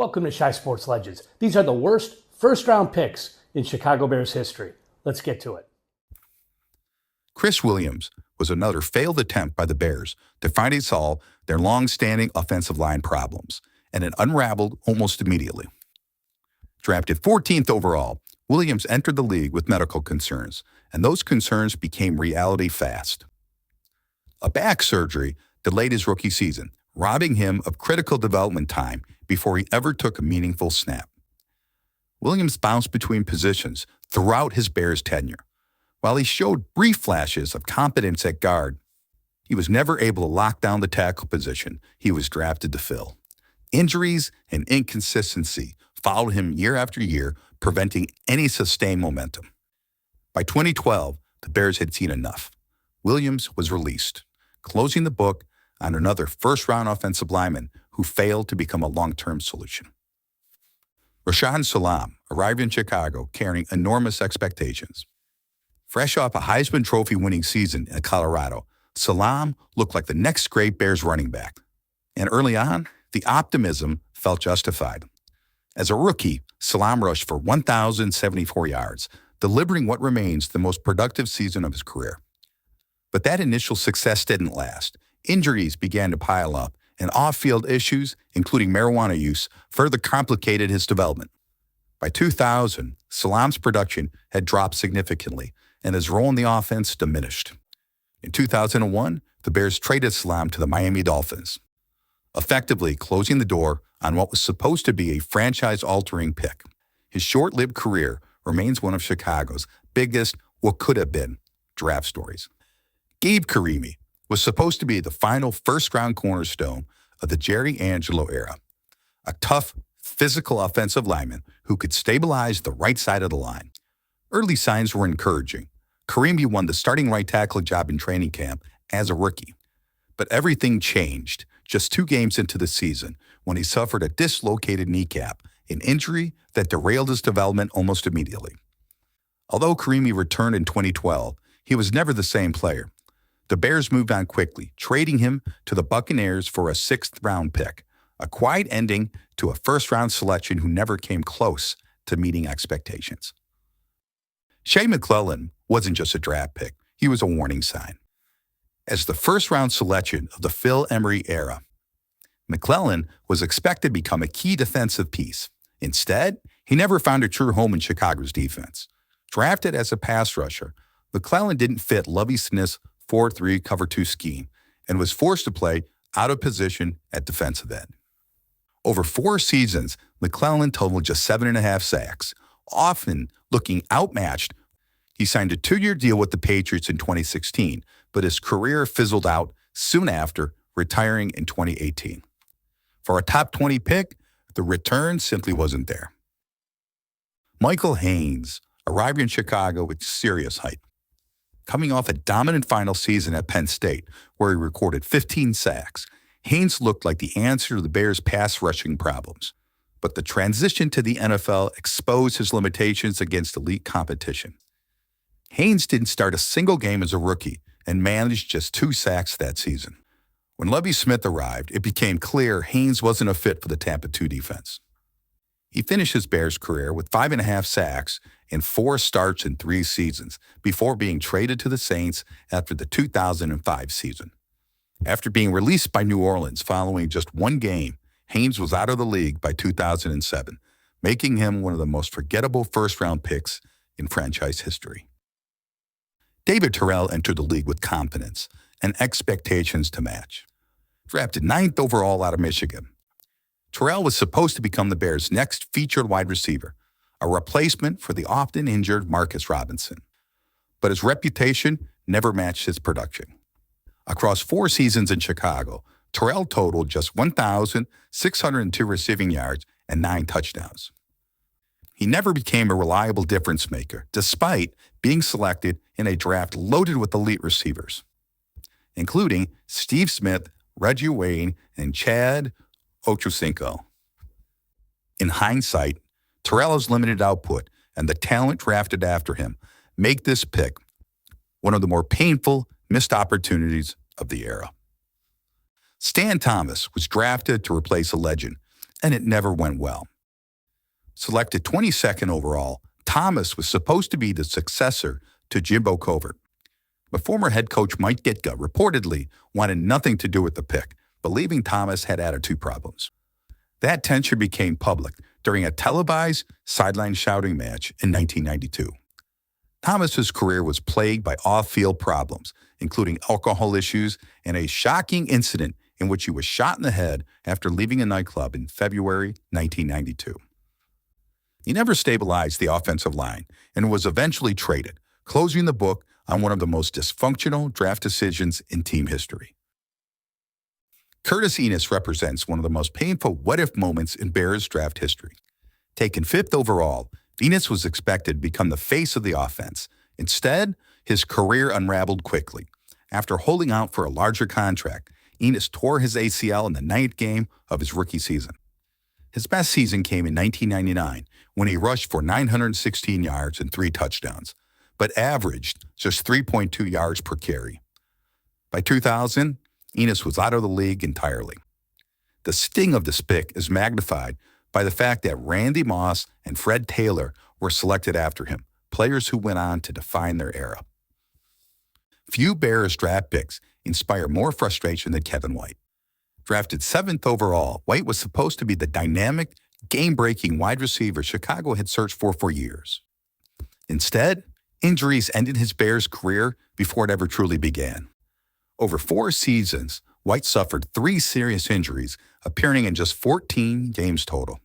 Welcome to Shy Sports Legends. These are the worst first-round picks in Chicago Bears history. Let's get to it. Chris Williams was another failed attempt by the Bears to finally solve their long-standing offensive line problems, and it unraveled almost immediately. Drafted 14th overall, Williams entered the league with medical concerns, and those concerns became reality fast. A back surgery delayed his rookie season, robbing him of critical development time before he ever took a meaningful snap. Williams bounced between positions throughout his Bears tenure. While he showed brief flashes of competence at guard, he was never able to lock down the tackle position he was drafted to fill. Injuries and inconsistency followed him year after year, preventing any sustained momentum. By 2012, the Bears had seen enough. Williams was released, closing the book on another first-round offensive lineman who failed to become a long-term solution. Rashaan Salaam arrived in Chicago carrying enormous expectations. Fresh off a Heisman Trophy winning season in Colorado, Salaam looked like the next great Bears running back. And early on, the optimism felt justified. As a rookie, Salaam rushed for 1,074 yards, delivering what remains the most productive season of his career. But that initial success didn't last. Injuries began to pile up, and off-field issues, including marijuana use, further complicated his development. By 2000, Salaam's production had dropped significantly, and his role in the offense diminished. In 2001, the Bears traded Salaam to the Miami Dolphins, effectively closing the door on what was supposed to be a franchise-altering pick. His short-lived career remains one of Chicago's biggest what could have been draft stories. Gabe Carimi was supposed to be the final first-round cornerstone of the Jerry Angelo era, a tough, physical offensive lineman who could stabilize the right side of the line. Early signs were encouraging. Carimi won the starting right tackle job in training camp as a rookie. But everything changed just 2 games into the season when he suffered a dislocated kneecap, an injury that derailed his development almost immediately. Although Carimi returned in 2012, he was never the same player. The Bears moved on quickly, trading him to the Buccaneers for a 6th-round pick, a quiet ending to a first-round selection who never came close to meeting expectations. Shea McClellin wasn't just a draft pick, he was a warning sign. As the first-round selection of the Phil Emery era, McClellin was expected to become a key defensive piece. Instead, he never found a true home in Chicago's defense. Drafted as a pass rusher, McClellin didn't fit Lovie Smith's 4-3 cover 2 scheme and was forced to play out of position at defensive end. Over 4 seasons, McClellin totaled just 7.5 sacks, often looking outmatched. He signed a 2-year deal with the Patriots in 2016, but his career fizzled out soon after, retiring in 2018. For a top 20 pick, the return simply wasn't there. Michael Haynes arrived in Chicago with serious hype. Coming off a dominant final season at Penn State, where he recorded 15 sacks, Haynes looked like the answer to the Bears' pass rushing problems. But the transition to the NFL exposed his limitations against elite competition. Haynes didn't start a single game as a rookie and managed just 2 sacks that season. When Lovie Smith arrived, it became clear Haynes wasn't a fit for the Tampa 2 defense. He finished his Bears career with 5.5 sacks and 4 starts in 3 seasons before being traded to the Saints after the 2005 season. After being released by New Orleans following just 1 game, Haynes was out of the league by 2007, making him one of the most forgettable first-round picks in franchise history. David Terrell entered the league with confidence and expectations to match. Drafted 9th overall out of Michigan, Terrell was supposed to become the Bears' next featured wide receiver, a replacement for the often injured Marcus Robinson. But his reputation never matched his production. Across 4 seasons in Chicago, Terrell totaled just 1,602 receiving yards and 9 touchdowns. He never became a reliable difference maker, despite being selected in a draft loaded with elite receivers, including Steve Smith, Reggie Wayne, and Chad Ochocinco. In hindsight, Terrell's limited output and the talent drafted after him make this pick one of the more painful missed opportunities of the era. Stan Thomas was drafted to replace a legend and it never went well. Selected 22nd overall, Thomas was supposed to be the successor to Jimbo Covert. But former head coach Mike Ditka reportedly wanted nothing to do with the pick, believing Thomas had attitude problems. That tension became public during a televised sideline shouting match in 1992. Thomas's career was plagued by off-field problems, including alcohol issues and a shocking incident in which he was shot in the head after leaving a nightclub in February 1992. He never stabilized the offensive line and was eventually traded, closing the book on one of the most dysfunctional draft decisions in team history. Curtis Enis represents one of the most painful what-if moments in Bears draft history. Taken 5th overall, Enis was expected to become the face of the offense. Instead, his career unraveled quickly. After holding out for a larger contract, Enis tore his ACL in the 9th game of his rookie season. His best season came in 1999 when he rushed for 916 yards and 3 touchdowns, but averaged just 3.2 yards per carry. By 2000, Enis was out of the league entirely. The sting of this pick is magnified by the fact that Randy Moss and Fred Taylor were selected after him, players who went on to define their era. Few Bears draft picks inspire more frustration than Kevin White. Drafted 7th overall, White was supposed to be the dynamic, game-breaking wide receiver Chicago had searched for years. Instead, injuries ended his Bears career before it ever truly began. Over 4 seasons, White suffered 3 serious injuries, appearing in just 14 games total.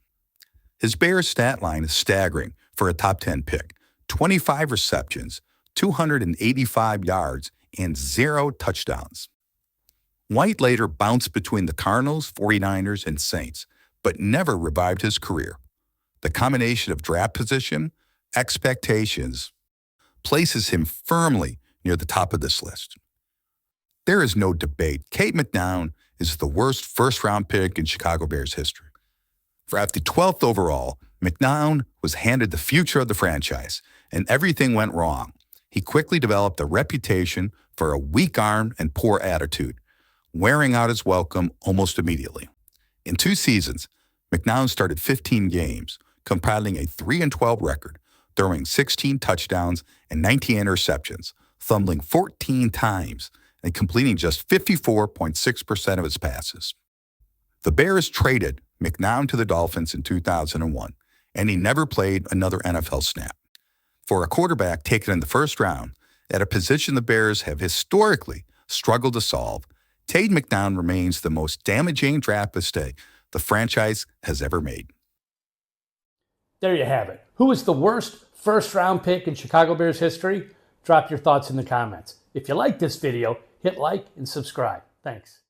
His Bears stat line is staggering for a top 10 pick: 25 receptions, 285 yards, and 0 touchdowns. White later bounced between the Cardinals, 49ers, and Saints, but never revived his career. The combination of draft position, expectations, places him firmly near the top of this list. There is no debate. Cade McNown is the worst first-round pick in Chicago Bears history. Drafted 12th overall, McNown was handed the future of the franchise, and everything went wrong. He quickly developed a reputation for a weak arm and poor attitude, wearing out his welcome almost immediately. In 2 seasons, McNown started 15 games, compiling a 3-12 record, throwing 16 touchdowns and 19 interceptions, fumbling 14 times, and completing just 54.6% of his passes. The Bears traded McNown to the Dolphins in 2001, and he never played another NFL snap. For a quarterback taken in the first round, at a position the Bears have historically struggled to solve, Cade McNown remains the most damaging draft mistake the franchise has ever made. There you have it. Who is the worst first-round pick in Chicago Bears history? Drop your thoughts in the comments. If you like this video, hit like and subscribe. Thanks.